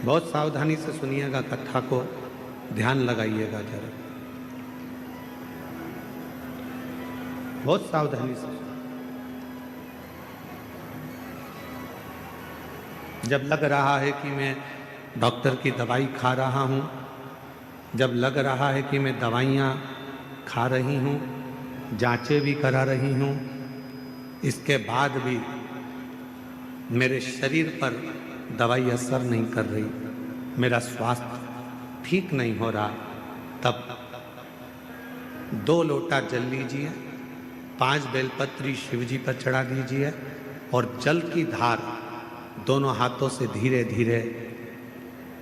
बहुत सावधानी से सुनिएगा कथा को, ध्यान लगाइएगा जरा, बहुत सावधानी से। जब लग रहा है कि मैं डॉक्टर की दवाई खा रहा हूँ, जब लग रहा है कि मैं दवाइयाँ खा रही हूँ, जांचें भी करा रही हूँ, इसके बाद भी मेरे शरीर पर दवाई असर नहीं कर रही, मेरा स्वास्थ्य ठीक नहीं हो रहा, तब 2 लोटा जल लीजिए, 5 बेलपत्री शिव जी पर चढ़ा दीजिए और जल की धार दोनों हाथों से धीरे धीरे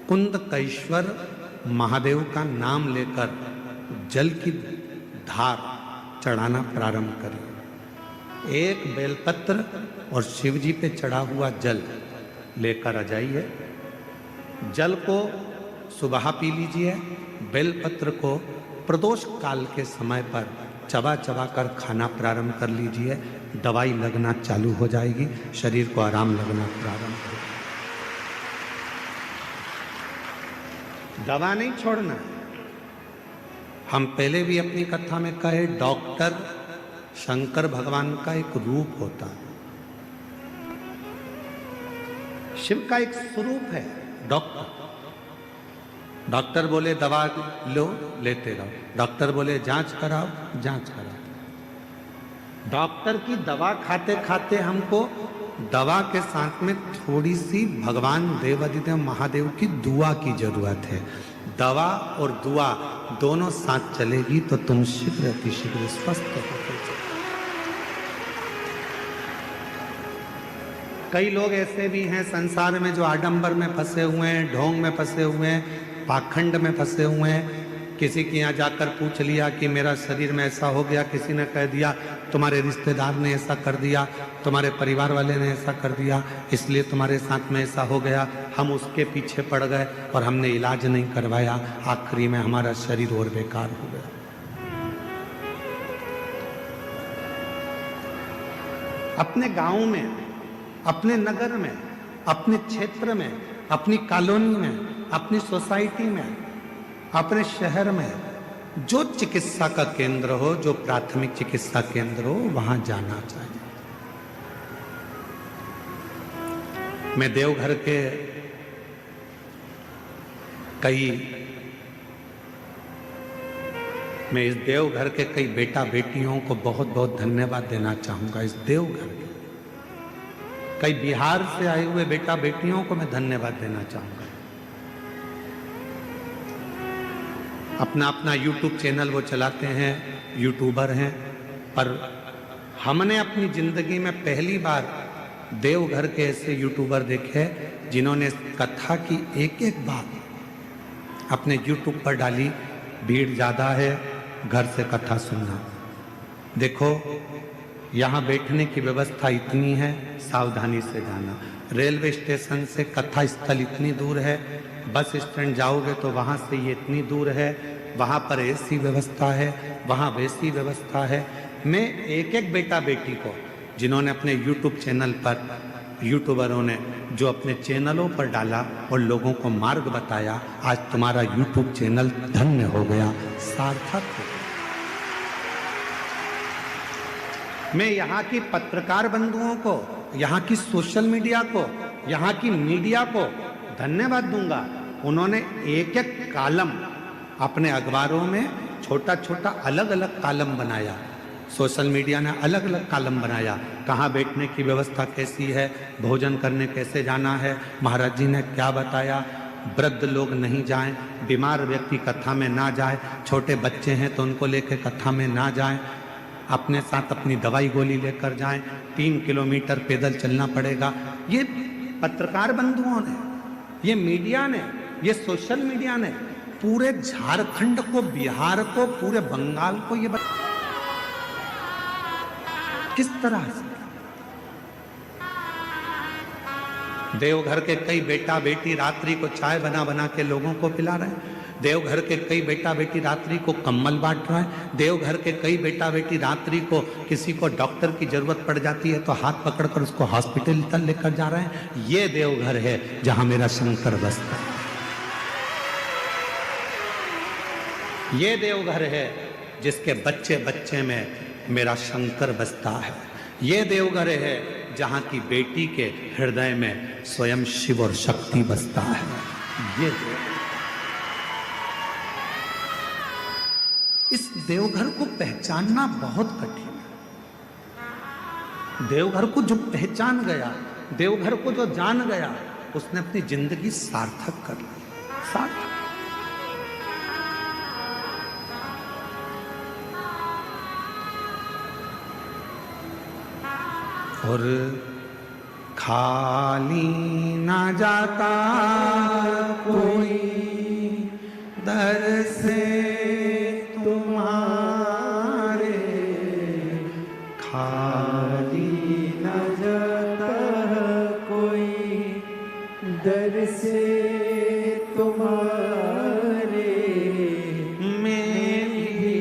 कुंदकेश्वर महादेव का नाम लेकर जल की धार चढ़ाना प्रारंभ करिए। 1 बेलपत्र और शिव जी पे चढ़ा हुआ जल लेकर आ जाइए। जल को सुबह पी लीजिए, बेलपत्र को प्रदोष काल के समय पर चबा चबा कर खाना प्रारंभ कर लीजिए। दवाई लगना चालू हो जाएगी, शरीर को आराम लगना प्रारंभ हो। दवा नहीं छोड़ना। हम पहले भी अपनी कथा में कहे, डॉक्टर शंकर भगवान का एक रूप होता है, शिव का एक स्वरूप है डॉक्टर। डॉक्टर बोले दवा लो, लेते रहो, डॉक्टर बोले जांच कराओ, जांच कराओ। डॉक्टर की दवा खाते खाते हमको दवा के साथ में थोड़ी सी भगवान देवाधिदेव महादेव की दुआ की जरूरत है। दवा और दुआ दोनों साथ चलेगी तो तुम शीघ्र अतिशीघ्र स्वस्थ होते। कई लोग ऐसे भी हैं संसार में जो आडंबर में फंसे हुए हैं, ढोंग में फंसे हुए हैं, पाखंड में फंसे हुए हैं। किसी के यहाँ जाकर पूछ लिया कि मेरा शरीर में ऐसा हो गया, किसी ने कह दिया तुम्हारे रिश्तेदार ने ऐसा कर दिया, तुम्हारे परिवार वाले ने ऐसा कर दिया, इसलिए तुम्हारे साथ में ऐसा हो गया। हम उसके पीछे पड़ गए और हमने इलाज नहीं करवाया, आखिरी में हमारा शरीर और बेकार हो गया। अपने गांव में, अपने नगर में, अपने क्षेत्र में, अपनी कॉलोनी में, अपनी सोसाइटी में, अपने शहर में जो चिकित्सा का केंद्र हो, जो प्राथमिक चिकित्सा केंद्र हो, वहां जाना चाहिए। मैं देवघर के इस देवघर के कई बेटा बेटियों को बहुत बहुत धन्यवाद देना चाहूंगा। इस देवघर के कई बिहार से आए हुए बेटा बेटियों को मैं धन्यवाद देना चाहूंगा। अपना अपना यूट्यूब चैनल वो चलाते हैं, यूट्यूबर हैं, पर हमने अपनी जिंदगी में पहली बार देवघर के ऐसे यूट्यूबर देखे जिन्होंने कथा की एक एक बात अपने यूट्यूब पर डाली। भीड़ ज़्यादा है, घर से कथा सुनना। देखो यहाँ बैठने की व्यवस्था इतनी है, सावधानी से जाना। रेलवे स्टेशन से कथा स्थल इतनी दूर है, बस स्टैंड जाओगे तो वहाँ से ये इतनी दूर है, वहाँ पर ऐसी व्यवस्था है, वहाँ वैसी व्यवस्था है। मैं एक एक बेटा बेटी को जिन्होंने अपने यूट्यूब चैनल पर, यूट्यूबरों ने जो अपने चैनलों पर डाला और लोगों को मार्ग बताया, आज तुम्हारा यूट्यूब चैनल धन्य हो गया, सार्थक हो गया। मैं यहाँ की पत्रकार बंधुओं को, यहाँ की सोशल मीडिया को, यहाँ की मीडिया को धन्यवाद दूंगा। उन्होंने एक एक कॉलम अपने अखबारों में छोटा छोटा अलग अलग कॉलम बनाया, सोशल मीडिया ने अलग अलग कॉलम बनाया। कहाँ बैठने की व्यवस्था कैसी है, भोजन करने कैसे जाना है, महाराज जी ने क्या बताया, वृद्ध लोग नहीं जाएं, बीमार व्यक्ति कथा में ना जाए, छोटे बच्चे हैं तो उनको लेकर कथा में ना जाएं, अपने साथ अपनी दवाई गोली लेकर जाएं, 3 किलोमीटर पैदल चलना पड़ेगा। ये पत्रकार बंधुओं ने, ये मीडिया ने, ये सोशल मीडिया ने पूरे झारखंड को, बिहार को, पूरे बंगाल को ये किस तरह से देवघर के कई बेटा बेटी रात्रि को चाय बना बना के लोगों को पिला रहे हैं। देवघर के कई बेटा बेटी रात्रि को कंबल बांट रहे हैं। देवघर के कई बेटा बेटी रात्रि को किसी को डॉक्टर की जरूरत पड़ जाती है तो हाथ पकड़कर उसको हॉस्पिटल तक लेकर जा रहे हैं। ये देवघर है जहां मेरा शंकर बसता है। ये देवघर है जिसके बच्चे बच्चे में मेरा शंकर बसता है। ये देवघर है जहां की बेटी के हृदय में स्वयं शिव और शक्ति बसता है। ये इस देवघर को पहचानना बहुत कठिन है। देवघर को जो पहचान गया, देवघर को जो जान गया, उसने अपनी जिंदगी सार्थक कर ली। सार्थक। और खाली ना जाता कोई दर से तुम्हारे, खाली ना जाता कोई दर से तुम्हारे, मैं भी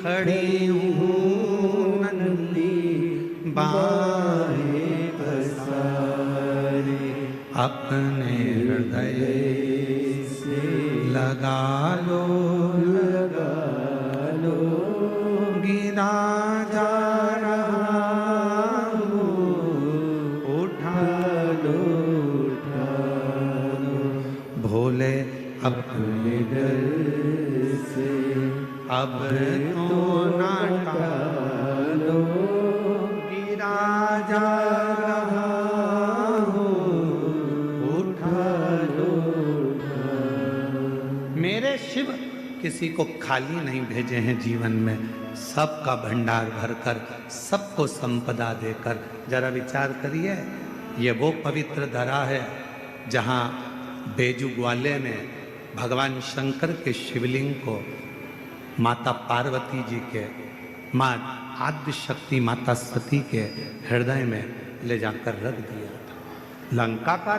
खड़ी हूँ नंदी बाहें पसारे, अपने हृदय से लगा लो, लगा लो, गिरा जा रहा हूँ, उठा लो, उठा लो, भोले अपने डर से अब तो ना टालो, गिरा जा रहा हूँ, उठा लो, उठा लो। मेरे शिव किसी को खाली नहीं भेजे हैं जीवन में, सबका भंडार भरकर, सबको संपदा देकर। जरा विचार करिए, ये वो पवित्र धरा है जहाँ बेजू ग्वाले ने भगवान शंकर के शिवलिंग को माता पार्वती जी के, माँ आद्य शक्ति माता सती के हृदय में ले जाकर रख दिया था। लंका का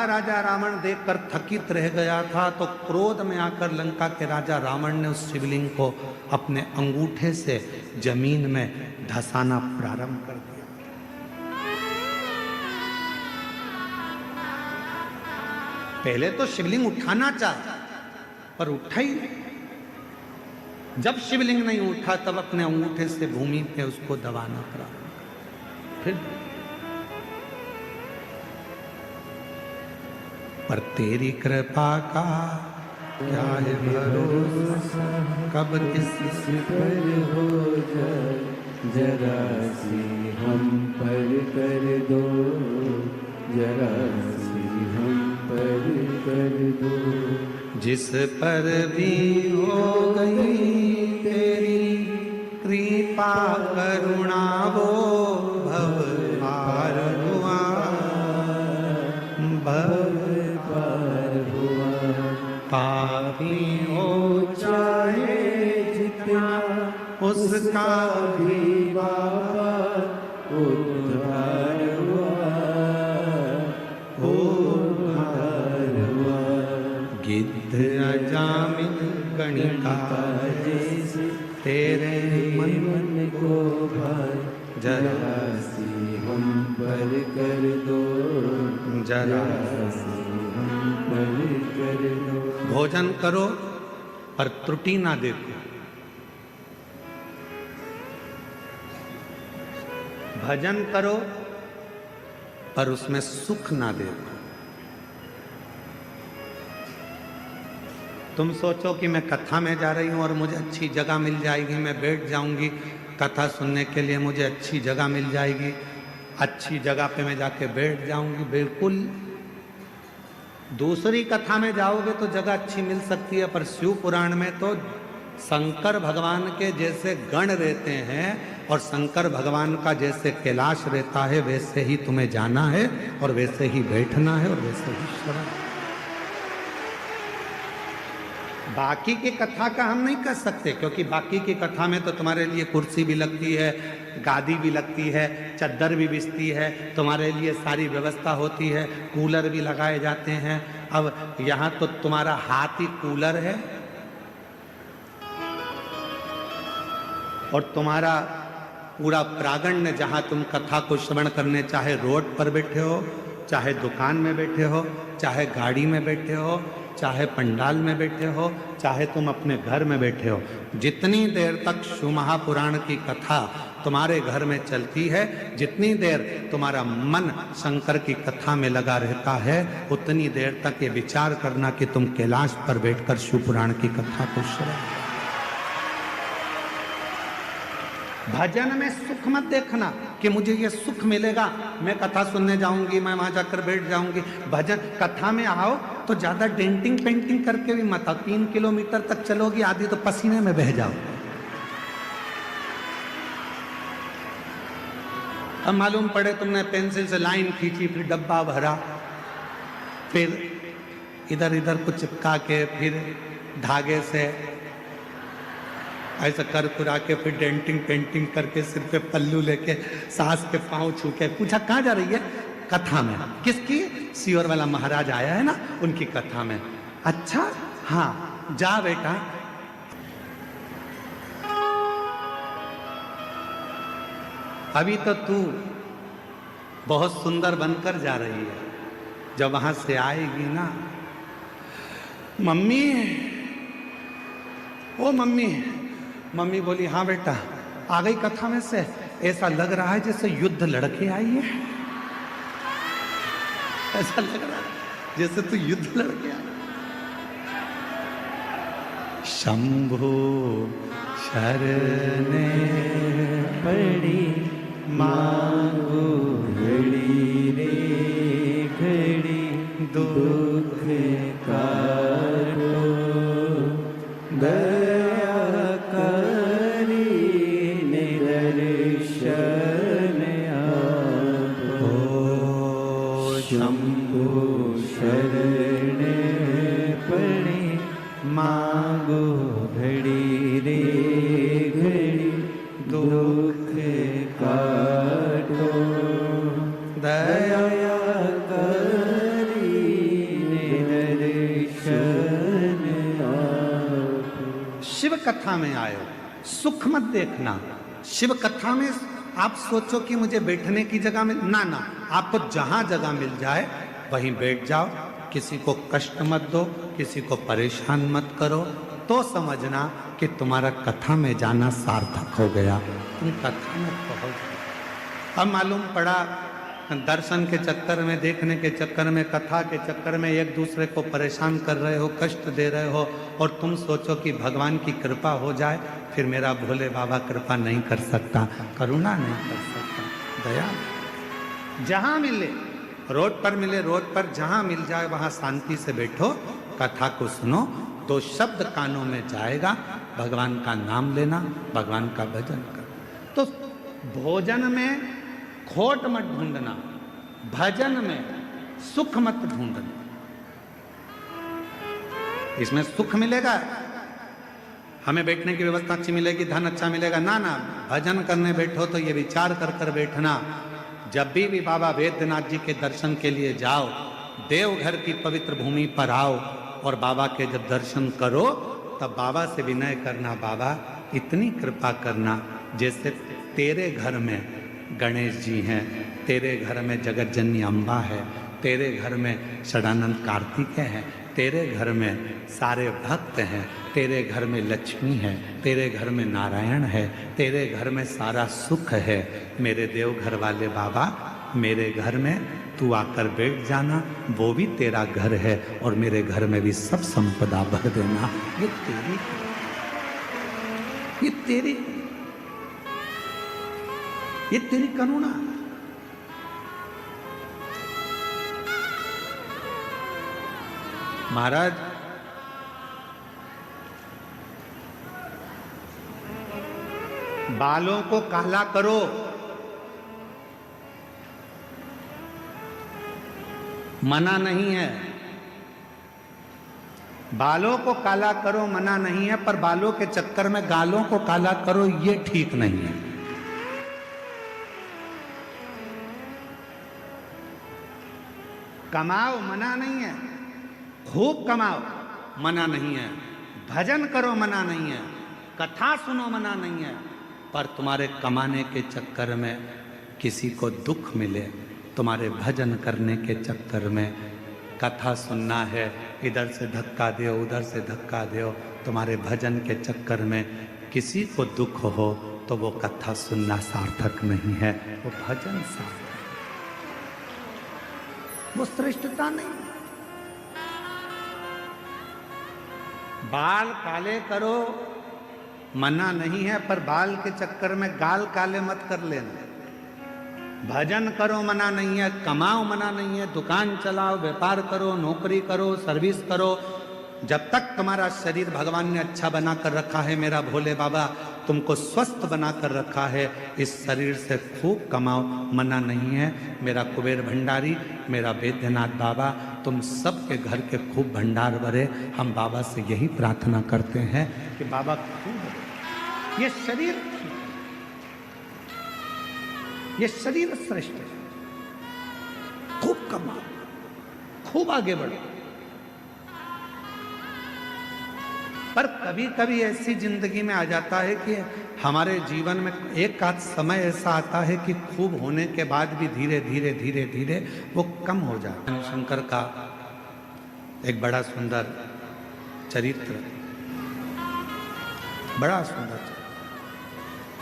राजा रावण देखकर थकित रह गया था, तो क्रोध में आकर लंका के राजा रावण ने उस शिवलिंग को अपने अंगूठे से जमीन में धंसाना प्रारंभ कर दिया। पहले तो शिवलिंग उठाना चाहा, पर उठा ही नहीं। जब शिवलिंग नहीं उठा, तब अपने अंगूठे से भूमि पे उसको दबाना प्रारंभ। फिर पर तेरी कृपा का क्या है भरोसा, कब किसी पर हो जाए, जरा सी हम पर कर दो, जरा सी हम पर कर दो। जिस पर भी हो गई तेरी कृपा करुणा, वो भव पार हुआ, भव पार हुआ। पापी हो चाहे जितना, उसका भी बाबा उद्धार हुआ, उद्धार हुआ। गिद्ध अजामिन गणिका जैसे तेरे मन को भाए, जरा सी हम पर कर दो, जरा सी हम पर कर दो। भोजन करो पर त्रुटि ना देखो, भजन करो पर उसमें सुख ना देखो। तुम सोचो कि मैं कथा में जा रही हूं और मुझे अच्छी जगह मिल जाएगी, मैं बैठ जाऊंगी कथा सुनने के लिए, मुझे अच्छी जगह मिल जाएगी, अच्छी जगह पे मैं जाके बैठ जाऊंगी। बिल्कुल दूसरी कथा में जाओगे तो जगह अच्छी मिल सकती है, पर शिव पुराण में तो शंकर भगवान के जैसे गण रहते हैं और शंकर भगवान का जैसे कैलाश रहता है, वैसे ही तुम्हें जाना है और वैसे ही बैठना है और वैसे ही श्रवण। बाकी की कथा का हम नहीं कर सकते, क्योंकि बाकी की कथा में तो तुम्हारे लिए कुर्सी भी लगती है, गादी भी लगती है, चद्दर भी बिछती है, तुम्हारे लिए सारी व्यवस्था होती है, कूलर भी लगाए जाते हैं। अब यहाँ तो तुम्हारा हाथ ही कूलर है और तुम्हारा पूरा प्रांगण, जहाँ तुम कथा को श्रवण करने, चाहे रोड पर बैठे हो, चाहे दुकान में बैठे हो, चाहे गाड़ी में बैठे हो, चाहे पंडाल में बैठे हो, चाहे तुम अपने घर में बैठे हो, जितनी देर तक शिव महापुराण की कथा तुम्हारे घर में चलती है, जितनी देर तुम्हारा मन शंकर की कथा में लगा रहता है, उतनी देर तक ये विचार करना कि तुम कैलाश पर बैठकर शिव पुराण की कथा को श्रवण। भजन में सुख मत देखना कि मुझे ये सुख मिलेगा, मैं कथा सुनने जाऊंगी, मैं वहां जाकर बैठ जाऊंगी। भजन कथा में आओ तो ज्यादा डेंटिंग पेंटिंग करके भी मत आओ। 3 किलोमीटर तक चलोगी, आधी तो पसीने में बह जाओ। अब मालूम पड़े तुमने पेंसिल से लाइन खींची, फिर डब्बा भरा, फिर इधर इधर कुछ चिपका के, फिर धागे से ऐसा कर कुरा के, फिर डेंटिंग पेंटिंग करके, सिर पे पल्लू लेके, सास के पांव छू के पूछा कहाँ जा रही है? कथा में। किसकी? सियोर वाला महाराज आया है ना, उनकी कथा में। अच्छा हाँ जा बेटा। अभी तो तू बहुत सुंदर बनकर जा रही है, जब वहां से आएगी ना, मम्मी, ओ मम्मी। मम्मी बोली हाँ बेटा, आ गई कथा में से? ऐसा लग रहा है जैसे युद्ध लड़के आई है, ऐसा लग रहा है जैसे तू युद्ध लड़के आई। शंभु शरणे पड़ी मांगो घड़ी रे घड़ी, दुख काटो दया करी निदर्शन आपो। शंभु शरण पड़े मांगो घड़ी रे घड़ी, दुख काटो दया करी निदर्शन आपो। शिव कथा में आयो, सुख मत देखना। शिव कथा में आप सोचो कि मुझे बैठने की जगह मिल, ना ना, आपको जहां जगह मिल जाए वहीं बैठ जाओ। किसी को कष्ट मत दो, किसी को परेशान मत करो, तो समझना कि तुम्हारा कथा में जाना सार्थक हो गया, तुम कथा में पहुंच गए। अब मालूम पड़ा दर्शन के चक्कर में, देखने के चक्कर में, कथा के चक्कर में एक दूसरे को परेशान कर रहे हो, कष्ट दे रहे हो, और तुम सोचो कि भगवान की कृपा हो जाए, फिर मेरा भोले बाबा कृपा नहीं कर सकता, करुणा नहीं कर सकता, दया। जहां मिले, रोड पर मिले, रोड पर जहां मिल जाए वहां शांति से बैठो, कथा को सुनो, 2 शब्द कानों में जाएगा, भगवान का नाम लेना, भगवान का भजन करना। तो भोजन में खोट मत ढूंढना, भजन में सुख मत ढूंढना। इसमें सुख मिलेगा, हमें बैठने की व्यवस्था अच्छी मिलेगी, धन अच्छा मिलेगा, ना ना, भजन करने बैठो तो ये विचार कर कर बैठना। जब भी बाबा वैद्यनाथ जी के दर्शन के लिए जाओ, देवघर की पवित्र भूमि पर आओ और बाबा के जब दर्शन करो, तब बाबा से विनय करना, बाबा इतनी कृपा करना जैसे तेरे घर में गणेश जी हैं, तेरे घर में जगत जननी अम्बा है, तेरे घर में षडानंद कार्तिकेय हैं, तेरे घर में सारे भक्त हैं, तेरे घर में लक्ष्मी है, तेरे घर में नारायण है, तेरे घर में सारा सुख है। मेरे देवघर वाले बाबा, मेरे घर में तू आकर बैठ जाना, वो भी तेरा घर है, और मेरे घर में भी सब संपदा भर देना। ये तेरी, ये तेरी, ये तेरी करुणा। महाराज, बालों को काला करो, मना नहीं है। बालों को काला करो मना नहीं है, पर बालों के चक्कर में गालों को काला करो, ये ठीक नहीं है। कमाओ मना नहीं है, खूब कमाओ मना नहीं है, भजन करो मना नहीं है, कथा सुनो मना नहीं है, पर तुम्हारे कमाने के चक्कर में किसी को दुख मिले, तुम्हारे भजन करने के चक्कर में, कथा सुनना है, इधर से धक्का दो, उधर से धक्का दो। तुम्हारे भजन के चक्कर में किसी को दुख हो तो वो कथा सुनना सार्थक नहीं है, वो भजन सार्थक, वो श्रेष्ठता नहीं। बाल काले करो मना नहीं है, पर बाल के चक्कर में गाल काले मत कर लेना। भजन करो मना नहीं है, कमाओ मना नहीं है, दुकान चलाओ, व्यापार करो, नौकरी करो, सर्विस करो। जब तक तुम्हारा शरीर भगवान ने अच्छा बना कर रखा है, मेरा भोले बाबा तुमको स्वस्थ बना कर रखा है, इस शरीर से खूब कमाओ, मना नहीं है। मेरा कुबेर भंडारी, मेरा वैद्यनाथ बाबा, तुम सबके घर के खूब भंडार भरे। हम बाबा से यही प्रार्थना करते हैं कि बाबा खूब ये शरीर, ये शरीर श्रेष्ठ है, खूब कमाओ, खूब आगे बढ़ो। पर कभी कभी ऐसी जिंदगी में आ जाता है कि हमारे जीवन में एक आध समय ऐसा आता है कि खूब होने के बाद भी धीरे धीरे धीरे धीरे वो कम हो जाता है। शंकर का एक बड़ा सुंदर चरित्र, बड़ा सुंदर चरित्र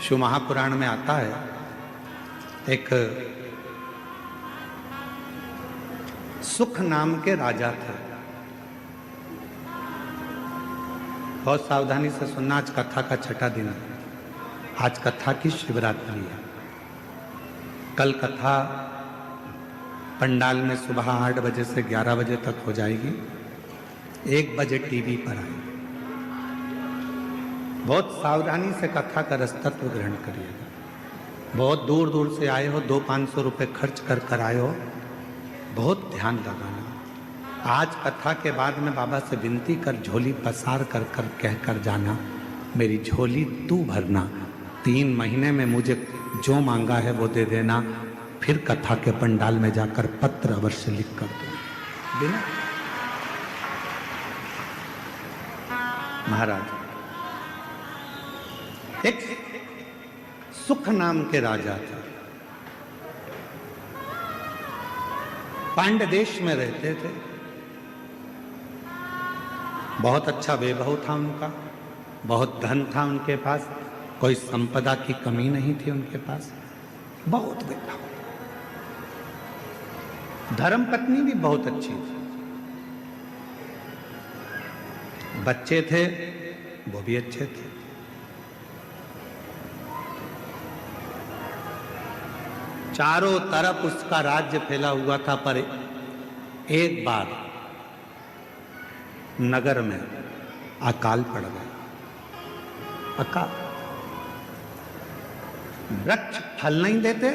शिव महापुराण में आता है। एक सुख नाम के राजा थे। बहुत सावधानी से सुनना, आज कथा का छठा दिन है। आज कथा की शिवरात्रि है। कल कथा पंडाल में सुबह 8 बजे से 11 बजे तक हो जाएगी। 1 बजे टीवी पर आएगी। बहुत सावधानी से कथा का रसतत्व ग्रहण करिएगा। बहुत दूर दूर से आए हो, 200-500 रुपये खर्च कर आए हो, बहुत ध्यान लगाना। आज कथा के बाद में बाबा से विनती कर, झोली पसार कर कह कर जाना, मेरी झोली तू भरना, 3 महीने में मुझे जो मांगा है वो दे देना। फिर कथा के पंडाल में जाकर पत्र अवश्य लिख कर दो बिना। महाराज एक सुख नाम के राजा थे, पांड्य देश में रहते थे। बहुत अच्छा वैभव था उनका, बहुत धन था उनके पास, कोई संपदा की कमी नहीं थी उनके पास, बहुत वैभव। धर्मपत्नी भी बहुत अच्छी थी, बच्चे थे वो भी अच्छे थे। चारों तरफ उसका राज्य फैला हुआ था। पर एक बार नगर में अकाल पड़ गया। अकाल, वृक्ष फल नहीं देते,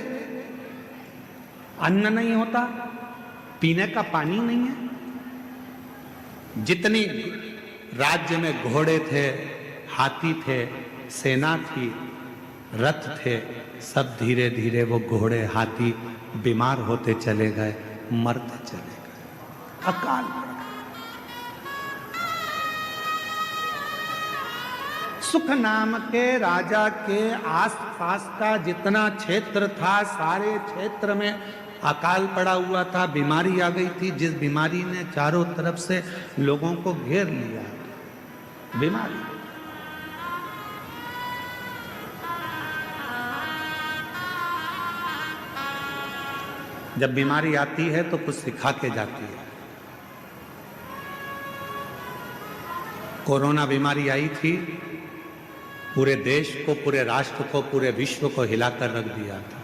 अन्न नहीं होता, पीने का पानी नहीं है। जितनी राज्य में घोड़े थे, हाथी थे, सेना थी, रथ थे, सब धीरे धीरे वो घोड़े हाथी बीमार होते चले गए, मरते चले गए। अकाल पड़ गया। सुख नाम के राजा के आसपास का जितना क्षेत्र था, सारे क्षेत्र में अकाल पड़ा हुआ था, बीमारी आ गई थी, जिस बीमारी ने चारों तरफ से लोगों को घेर लिया। बीमारी, जब बीमारी आती है तो कुछ सिखा के जाती है। कोरोना बीमारी आई थी, पूरे देश को, पूरे राष्ट्र को, पूरे विश्व को हिलाकर रख दिया था।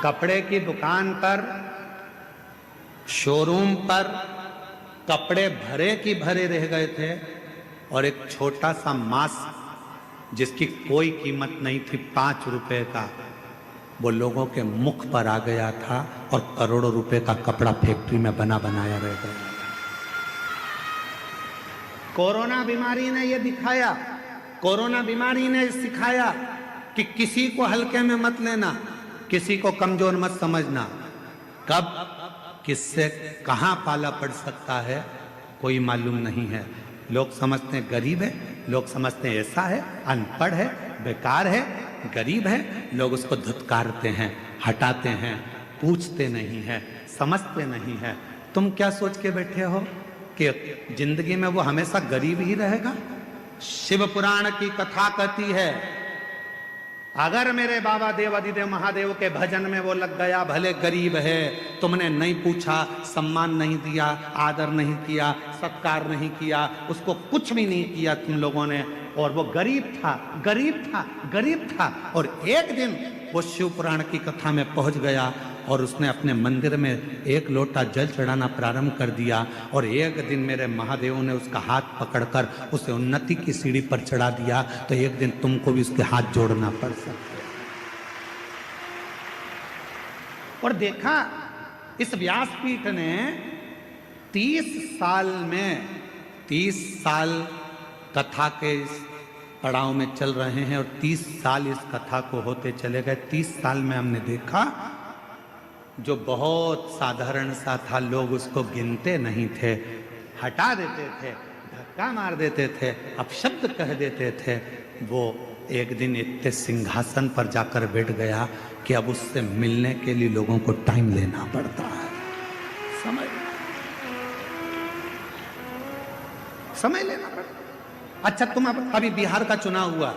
कपड़े की दुकान पर, शोरूम पर कपड़े भरे की भरे रह गए थे, और एक छोटा सा मास्क जिसकी कोई कीमत नहीं थी, 5 रुपए का, वो लोगों के मुख पर आ गया था, और करोड़ों रुपए का कपड़ा फैक्ट्री में बना बनाया रह गया। कोरोना बीमारी ने ये दिखाया, कोरोना बीमारी ने सिखाया कि किसी को हल्के में मत लेना, किसी को कमजोर मत समझना। कब किससे कहां पाला पड़ सकता है कोई मालूम नहीं है। लोग समझते हैं गरीब है, लोग समझते हैं ऐसा है, अनपढ़ है, बेकार है, गरीब है, लोग उसको धुतकारते हैं, हटाते हैं, पूछते नहीं है, समझते नहीं है। तुम क्या सोच के बैठे हो कि जिंदगी में वो हमेशा गरीब ही रहेगा? शिव पुराण की कथा कहती है, अगर मेरे बाबा देवादिदेव महादेव के भजन में वो लग गया, भले गरीब है, तुमने नहीं पूछा, सम्मान नहीं दिया, आदर नहीं किया, सत्कार नहीं किया, उसको कुछ भी नहीं किया तुम लोगों ने, और वो गरीब था, गरीब था, गरीब था, और एक दिन वो शिव पुराण की कथा में पहुंच गया और उसने अपने मंदिर में एक लोटा जल चढ़ाना प्रारंभ कर दिया, और एक दिन मेरे महादेव ने उसका हाथ पकड़कर उसे उन्नति की सीढ़ी पर चढ़ा दिया, तो एक दिन तुमको भी उसके हाथ जोड़ना पड़ सकता है। और देखा, इस व्यासपीठ ने 30 साल में 30 साल कथा के इस पड़ाव में चल रहे हैं, और 30 साल इस कथा को होते चले गए। 30 साल में हमने देखा जो बहुत साधारण सा था, लोग उसको गिनते नहीं थे, हटा देते थे, धक्का मार देते थे, अपशब्द कह देते थे, वो एक दिन इतने सिंहासन पर जाकर बैठ गया कि अब उससे मिलने के लिए लोगों को टाइम लेना पड़ता है, समय लेना पड़ता। अच्छा, तुम अभी बिहार का चुनाव हुआ,